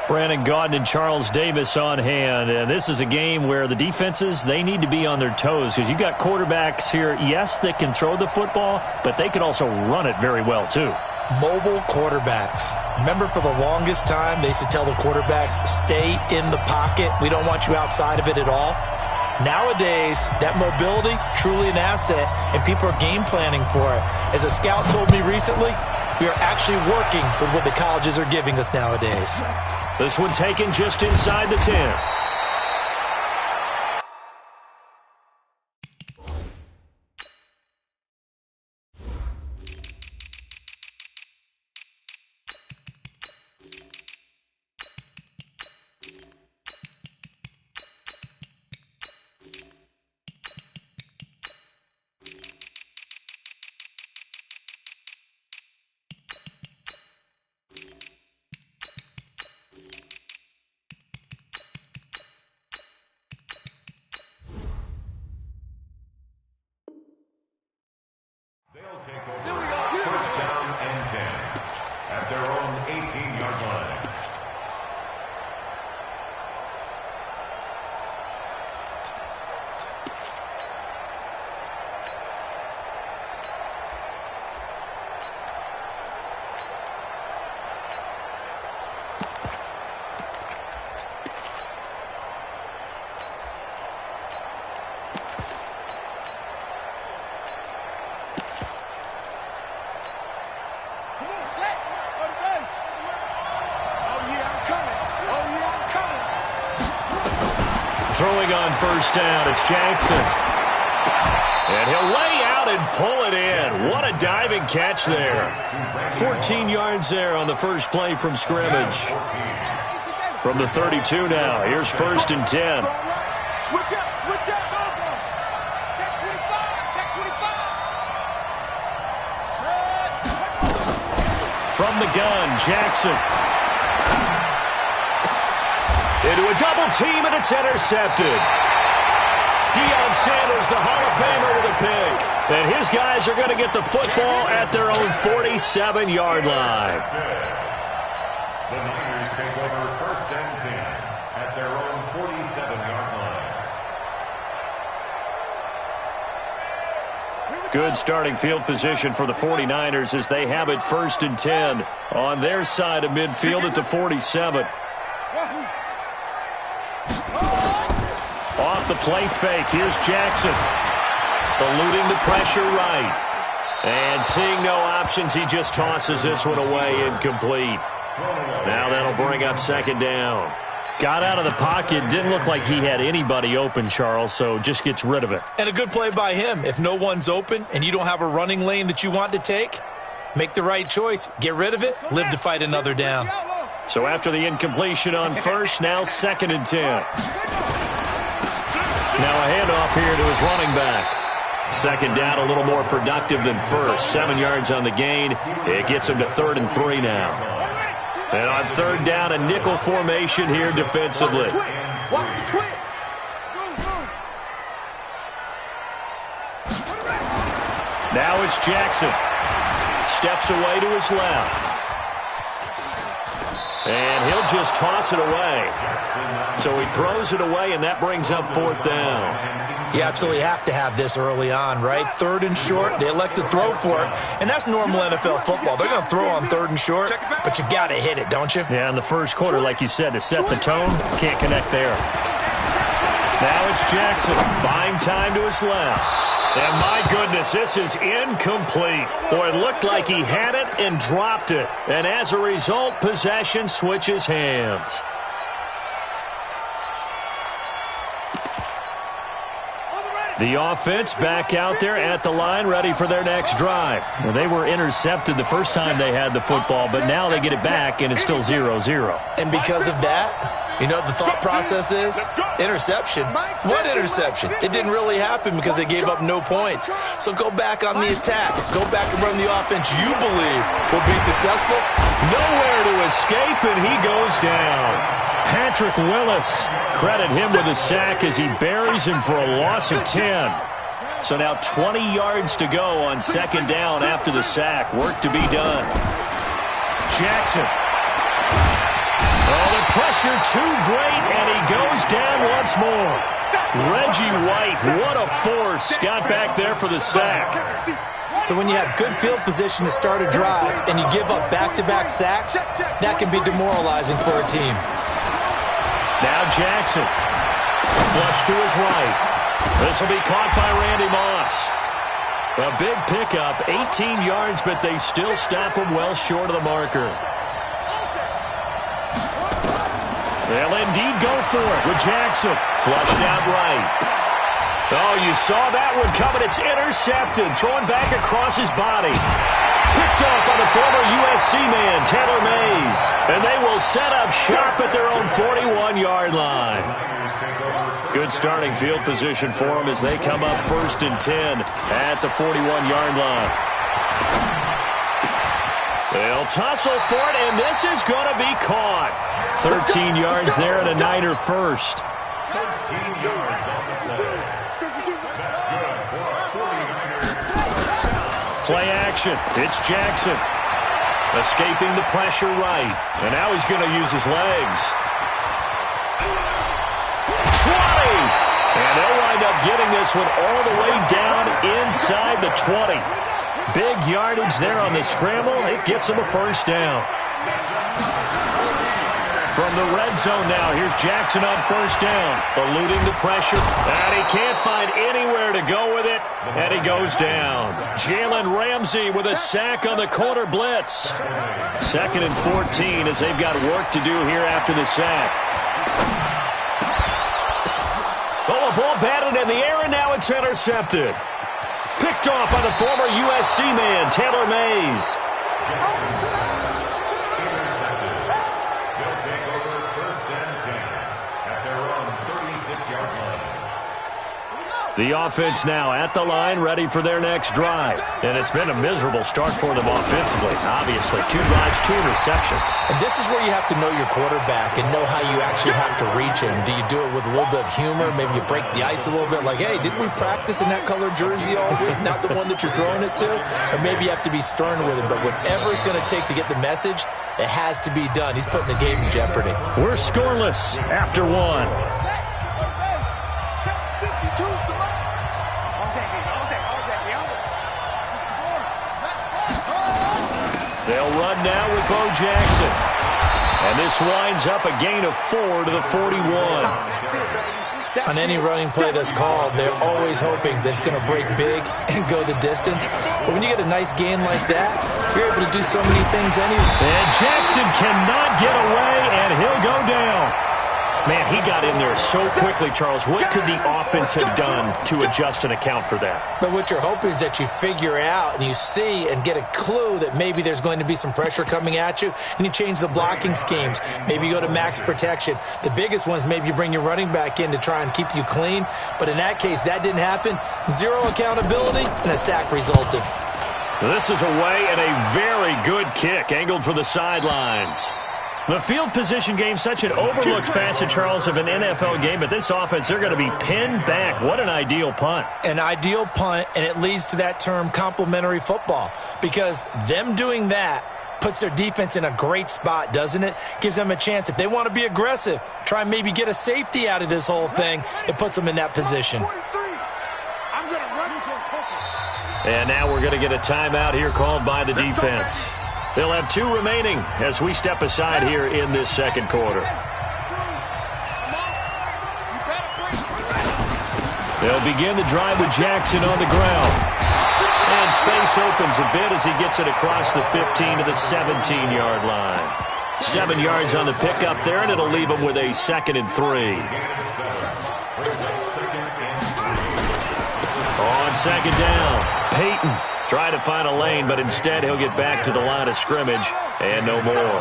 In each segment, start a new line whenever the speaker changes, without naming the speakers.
Brandon Gaudin and Charles Davis on hand. And this is a game where the defenses, they need to be on their toes because you've got quarterbacks here, yes, that can throw the football, but they can also run it very well too.
Mobile quarterbacks. Remember, for the longest time, they used to tell the quarterbacks, stay in the pocket. We don't want you outside of it at all. Nowadays, that mobility, truly an asset, and people are game planning for it. As a scout told me recently, we are actually working with what the colleges are giving us nowadays.
This one taken just inside the 10. Throwing on first down, it's Jackson. And he'll lay out and pull it in. What a diving catch there. 14 yards there on the first play from scrimmage. From the 32 now, here's first and 10.
Switch up, switch up. Check 25, check 25.
From the gun, Jackson. Into a double team, and it's intercepted. Deion Sanders, the Hall of Famer, with a pick. And his guys are going to get the football at their own 47-yard line.
The Niners take over first and 10 at their own 47-yard line.
Good starting field position for the 49ers as they have it first and 10 on their side of midfield at the 47. Off the play fake, here's Jackson. Eluding the pressure right. And seeing no options, he just tosses this one away, incomplete. Now that'll bring up second down. Got out of the pocket, didn't look like he had anybody open, Charles, so just gets rid of it.
And a good play by him. If no one's open and you don't have a running lane that you want to take, make the right choice. Get rid of it, live to fight another down.
So after the incompletion on first, now second and 10. Now a handoff here to his running back. Second down, a little more productive than first. 7 yards on the gain. It gets him to 3rd and 3 now. And on third down, a nickel formation here defensively. Now it's Jackson. Steps away to his left. And he'll just toss it away. So he throws it away, and that brings up fourth down.
You absolutely have to have this early on, right? 3rd and short, they elect to throw for it, and that's normal NFL football. They're going to throw on 3rd and short, but you've got to hit it, don't you?
Yeah, in the first quarter, like you said, to set the tone, can't connect there. Now it's Jackson, buying time to his left. And my goodness, this is incomplete. Boy, it looked like he had it and dropped it. And as a result, possession switches hands. The offense back out there at the line, ready for their next drive. Well, they were intercepted the first time they had the football, but now they get it back, and it's still 0-0.
And because of that, you know what the thought process is? Interception. What interception? It didn't really happen because they gave up no points. So go back on the attack. Go back and run the offense you believe will be successful.
Nowhere to escape, and he goes down. Patrick Willis, credit him with a sack as he buries him for a loss of 10. So now 20 yards to go on second down after the sack. Work to be done. Jackson. Oh, the pressure too great, and he goes down once more. Reggie White, what a force, got back there for the sack.
So when you have good field position to start a drive and you give up back-to-back sacks, that can be demoralizing for a team.
Now Jackson, flush to his right. This will be caught by Randy Moss. A big pickup, 18 yards, but they still stop him well short of the marker. They'll indeed go for it with Jackson. Flushed out right. Oh, you saw that one coming. It's intercepted. Thrown back across his body. Picked up by the former USC man, Taylor Mays. And they will set up shop at their own 41-yard line. Good starting field position for them as they come up 1st and 10 at the 41-yard line. They'll tussle for it, and this is going to be caught. 13 yards there and a Niner first.
13 yards on the play. That's good for a 49er.
Play action. It's Jackson. Escaping the pressure right. And now he's going to use his legs. 20! And they'll wind up getting this one all the way down inside the 20. Big yardage there on the scramble. It gets him a first down. From the red zone now, here's Jackson on first down. Eluding the pressure. And he can't find anywhere to go with it. And he goes down. Jalen Ramsey with a sack on the corner blitz. 2nd and 14 as they've got work to do here after the sack. Oh, a ball batted in the air, and now it's intercepted. Picked off by the former USC man, Taylor Mays.
They'll take over 1st and 10 at their own 36-yard line.
The offense now at the line, ready for their next drive. And it's been a miserable start for them offensively, obviously. 2 drives, 2 interceptions.
And this is where you have to know your quarterback and know how you actually have to reach him. Do you do it with a little bit of humor? Maybe you break the ice a little bit, like, hey, didn't we practice in that colored jersey all week, not the one that you're throwing it to? Or maybe you have to be stern with him. But whatever it's going to take to get the message, it has to be done. He's putting the game in jeopardy.
We're scoreless after 1. They'll run now with Bo Jackson. And this winds up a gain of 4 to the 41.
On any running play that's called, they're always hoping that it's going to break big and go the distance. But when you get a nice gain like that, you're able to do so many things anyway.
And Jackson cannot get away, and he'll go down. Man, he got in there so quickly, Charles. What could the offense have done to adjust and account for that?
But what you're hoping is that you figure out and you see and get a clue that maybe there's going to be some pressure coming at you, and you change the blocking schemes. Maybe you go to max protection. The biggest one is maybe you bring your running back in to try and keep you clean. But in that case, that didn't happen. 0 accountability, and a sack resulted.
This is away and a very good kick angled for the sidelines. The field position game, such an overlooked facet, Charles, of an NFL game, but this offense, they're going to be pinned back. What an ideal punt.
An ideal punt, and it leads to that term complementary football, because them doing that puts their defense in a great spot, doesn't it? Gives them a chance. If they want to be aggressive, try and maybe get a safety out of this whole thing, it puts them in that position.
And now we're going to get a timeout here called by the defense. They'll have 2 remaining as we step aside here in this second quarter. They'll begin the drive with Jackson on the ground. And space opens a bit as he gets it across the 15 to the 17-yard line. 7 yards on the pickup there, and it'll leave him with a 2nd and 3. On 2nd down, Peyton try to find a lane, but instead he'll get back to the line of scrimmage and no more.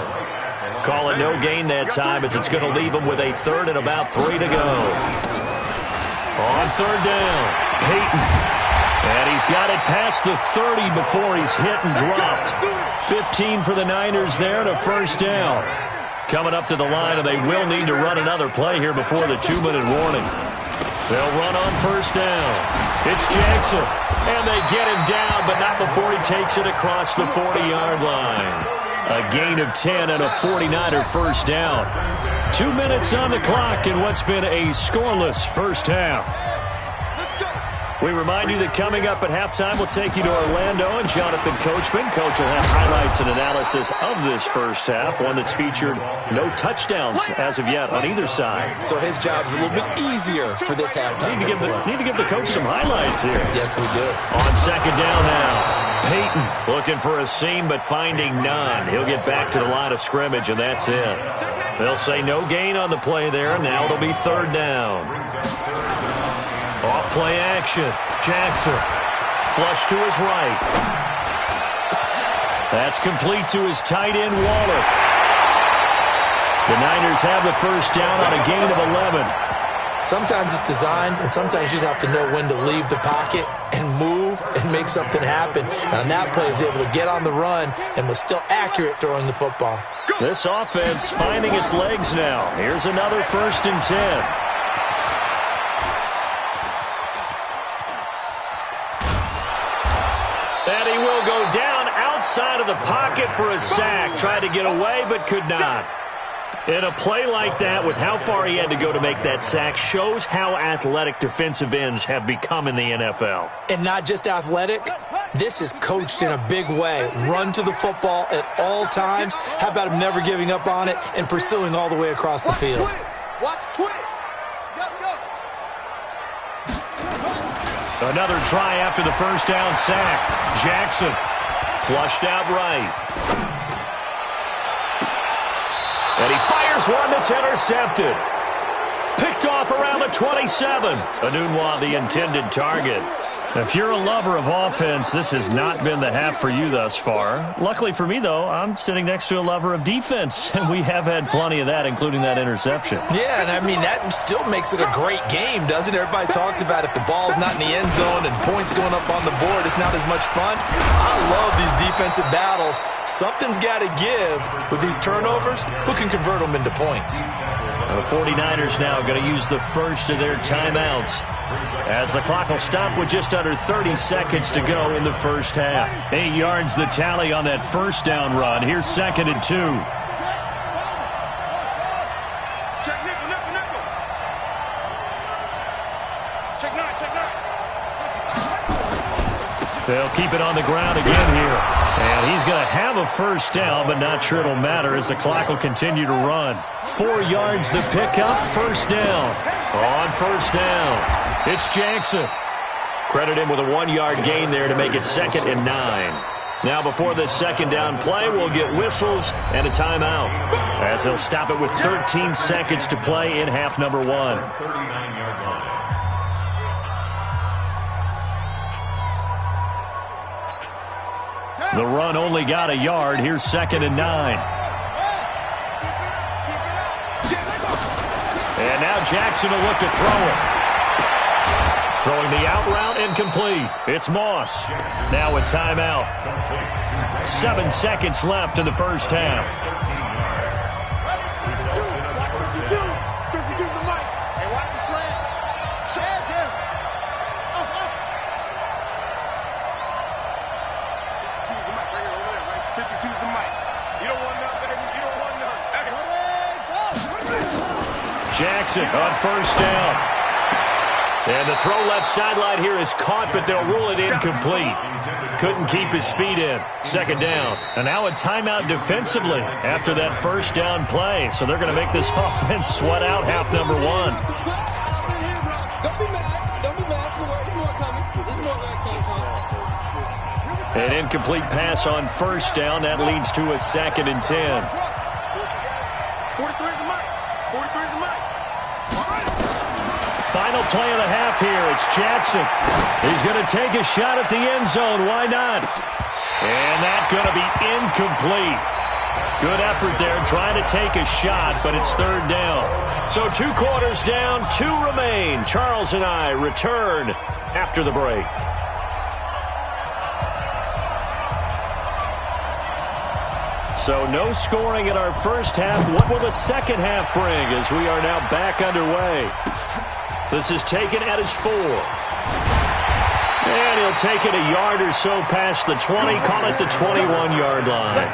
Call it no gain that time as it's going to leave him with a 3rd and about 3 to go. On 3rd down, Peyton. And he's got it past the 30 before he's hit and dropped. 15 for the Niners there and a first down. Coming up to the line, and they will need to run another play here before the 2-minute warning. They'll run on first down. It's Jackson. And they get him down, but not before he takes it across the 40-yard line. A gain of 10 and a 49er first down. 2 minutes on the clock in what's been a scoreless first half. We remind you that coming up at halftime, we'll take you to Orlando and Jonathan Coachman. Coach will have highlights and analysis of this first half, one that's featured no touchdowns as of yet on either side.
So his job's a little bit easier for this halftime.
Need to give the coach some highlights here.
Yes, we do.
On second down now, Peyton looking for a seam but finding none. He'll get back to the line of scrimmage, and that's it. They'll say no gain on the play there. Now it'll be third down. Off play action. Jackson. Flush to his right. That's complete to his tight end, Waller. The Niners have the first down on a gain of 11.
Sometimes it's designed, and sometimes you just have to know when to leave the pocket and move and make something happen. And on that play, he was able to get on the run and was still accurate throwing the football.
This offense finding its legs now. Here's another 1st and 10. And he will go down outside of the pocket for a sack. Tried to get away, but could not. And a play like that, with how far he had to go to make that sack, shows how athletic defensive ends have become in the NFL.
And not just athletic. This is coached in a big way. Run to the football at all times. How about him never giving up on it and pursuing all the way across the field?
Watch twitch.
Another try after the first down sack. Jackson flushed out right. And he fires one that's intercepted. Picked off around the 27. Enunwa, the intended target. If you're a lover of offense, this has not been the half for you thus far. Luckily for me, though, I'm sitting next to a lover of defense, and we have had plenty of that, including that interception.
Yeah, and I mean, that still makes it a great game, doesn't it? Everybody talks about if the ball's not in the end zone and points going up on the board, it's not as much fun. I love these defensive battles. Something's got to give with these turnovers. Who can convert them into points?
The 49ers now going to use the first of their timeouts, as the clock will stop with just under 30 seconds to go in the first half. 8 yards the tally on that first down run. Here's 2nd and 2.
Check nickel, nickel, nickel. Check nine, check nine.
They'll keep it on the ground again here. And he's going to have a first down, but not sure it'll matter as the clock will continue to run. 4 yards the pickup, first down. On first down, it's Jackson. Credit him with a 1-yard gain there to make it 2nd and 9. Now before this second down play, we'll get whistles and a timeout, as they'll stop it with 13 seconds to play in half number 1.
39-yard line.
The run only got a yard. Here's 2nd and 9. And now Jackson will look to throw it. Throwing the out route incomplete. It's Moss. Now a timeout. 7 seconds left in the first half.
52's the mic. Hey, watch the slant. Chad's here. 52's the mic right here, over there, right? 52's the mic. You don't want none, baby. You don't want none.
Jackson on first down. And the throw left sideline here is caught, but they'll rule it incomplete. Couldn't keep his feet in. 2nd down. And now a timeout defensively after that first down play. So they're going to make this offense sweat out half number 1.
Don't be mad. Don't be mad. There's more coming. There's more where it came from.
An incomplete pass on first down. That leads to a 2nd and 10.
43's the mic. 43's the mic.
Final play of the half here. It's Jackson. He's going to take a shot at the end zone. Why not? And that's going to be incomplete. Good effort there trying to take a shot, but it's 3rd down. So 2 quarters down, 2 remain. Charles and I return after the break. So no scoring in our first half. What will the second half bring as we are now back underway? This is taken at his 4. And he'll take it a yard or so past the 20, call it the 21-yard line.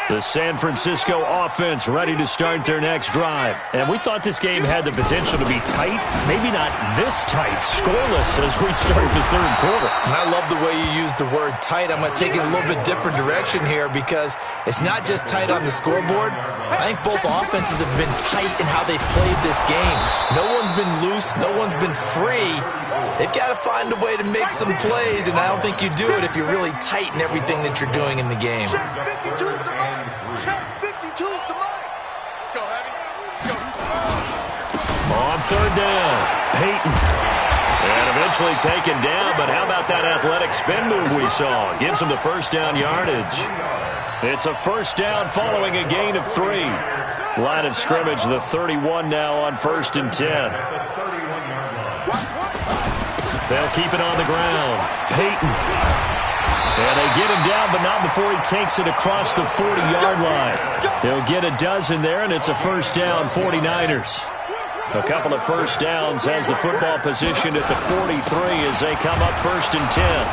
The San Francisco offense ready to start their next drive. And we thought this game had the potential to be tight. Maybe not this tight, scoreless as we start the third quarter.
And I love the way you use the word tight. I'm going to take it a little bit different direction here because it's not just tight on the scoreboard. I think both offenses have been tight in how they've played this game. No one's been loose. No one's been free. They've got to find a way to make some plays, and I don't think you do it if you're really tight in everything that you're doing in the game.
Check 52's the mic. Check 52's the mic. Let's go, Heavy. Let's go.
On third down, Peyton. And eventually taken down, but how about that athletic spin move we saw? Gives him the first down yardage. It's a first down following a gain of 3. Line of scrimmage, the 31 now on 1st and 10. They'll keep it on the ground. Peyton. And they get him down, but not before he takes it across the 40-yard line. They'll get a dozen there, and it's a first down, 49ers. A couple of first downs has the football position at the 43 as they come up 1st and 10.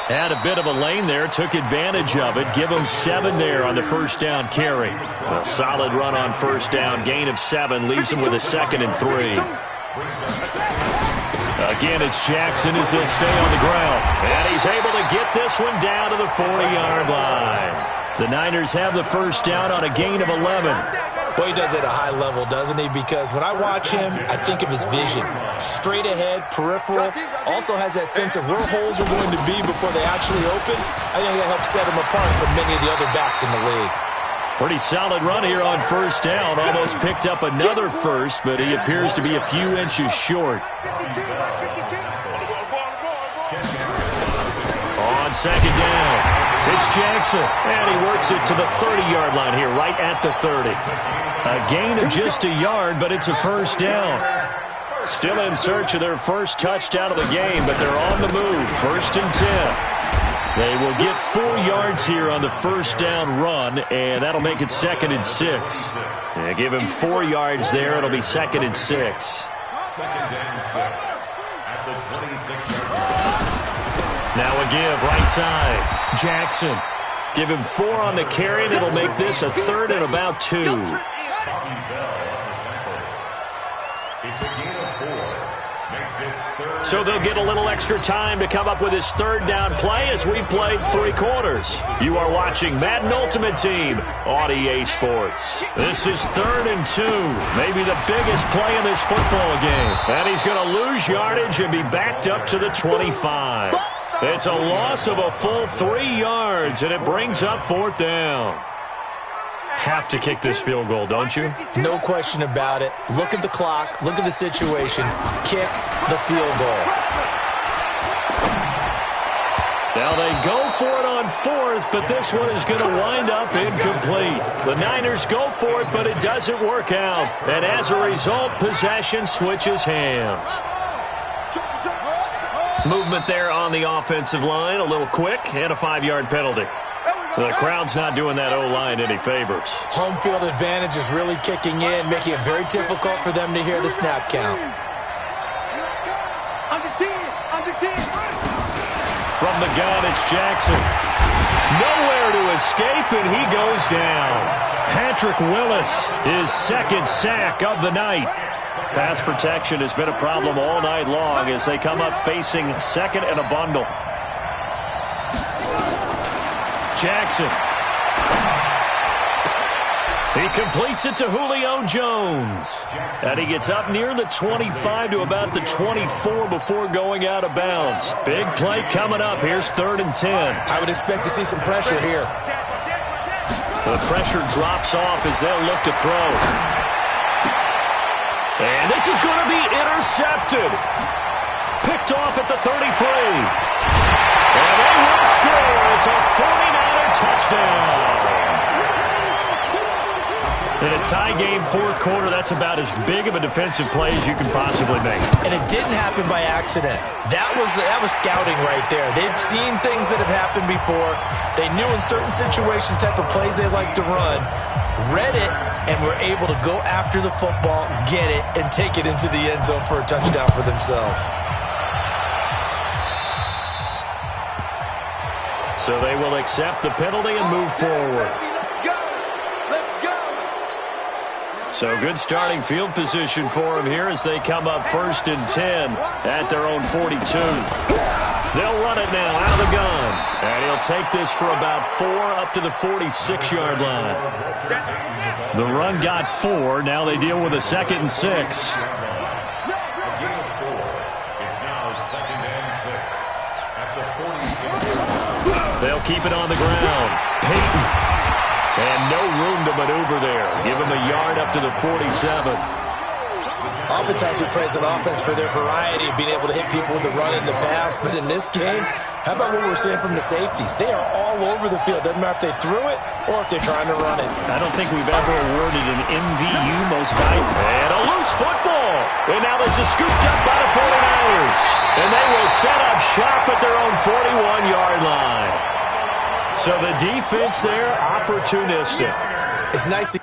Had a bit of a lane there, took advantage of it. Give them 7 there on the first down carry. A solid run on first down, gain of 7, leaves them with a 2nd and 3. Again, it's Jackson as he'll stay on the ground. And he's able to get this one down to the 40-yard line. The Niners have the first down on a gain of 11.
Boy, he does it at a high level, doesn't he? Because when I watch him, I think of his vision. Straight ahead, peripheral. Also has that sense of where holes are going to be before they actually open. I think that helps set him apart from many of the other backs in the league.
Pretty solid run here on first down. Almost picked up another first, but he appears to be a few inches short. On second down, it's Jackson. And he works it to the 30-yard line here, right at the 30. A gain of just a yard, but it's a first down. Still in search of their first touchdown of the game, but they're on the move. 1st and 10. They will get 4 yards here on the first down run, and that'll make it 2nd and 6. They give him 4 yards there. It'll be 2nd and 6.
2nd and 6 at the 26-yard line.
Now a give right side. Jackson. Give him 4 on the carry, and it'll make this a 3rd and about 2.
Bobby Bell on the tackle. It's a gain of 4. Makes it 3rd.
So they'll get a little extra time to come up with his 3rd down play as we played 3 quarters. You are watching Madden Ultimate Team on EA Sports. This is 3rd and 2. Maybe the biggest play in this football game. And he's going to lose yardage and be backed up to the 25. It's a loss of a full 3 yards, and it brings up 4th down. Have to kick this field goal, don't you?
No question about it. Look at the clock. Look at the situation. Kick the field goal.
Now they go for it on 4th, but this one is going to wind up incomplete. The Niners go for it, but it doesn't work out. And as a result, possession switches hands. Movement there on the offensive line, a little quick, and a 5-yard penalty. The crowd's not doing that O-line any favors.
Home field advantage is really kicking in, making it very difficult for them to hear the snap count.
Under 10.
From the gun, it's Jackson. Nowhere to escape, and he goes down. Patrick Willis, his 2nd sack of the night. Pass protection has been a problem all night long as they come up facing 2nd and a bundle. Jackson. He completes it to Julio Jones. And he gets up near the 25 to about the 24 before going out of bounds. Big play coming up. Here's 3rd and 10.
I would expect to see some pressure here.
The pressure drops off as they'll look to throw. And this is going to be intercepted. Picked off at the 33. And they will score. It's a 49er touchdown. In a tie game, 4th quarter, that's about as big of a defensive play as you can possibly make.
And it didn't happen by accident. That was scouting right there. They've seen things that have happened before. They knew in certain situations the type of plays they like to run, read it, and were able to go after the football, get it, and take it into the end zone for a touchdown for themselves. So
they will accept the penalty and move forward. So good starting field position for him here as they come up 1st and 10 at their own 42. They'll run it now out of the gun. And he'll take this for about 4 up to the 46-yard line. The run got 4. Now they deal with a 2nd and 6. They'll keep it on the ground. Peyton. And no room to maneuver there. Give him a yard up to the 47.
Oftentimes we praise an offense for their variety of being able to hit people with the run in the pass. But in this game, how about what we're seeing from the safeties? They are all over the field. Doesn't matter if they threw it or if they're trying to run it.
I don't think we've ever awarded an MVU most valuable. And a loose football. And now this is scooped up by the 49ers. And they will set up shop at their own 41-yard line. So the defense there, opportunistic.
It's nice to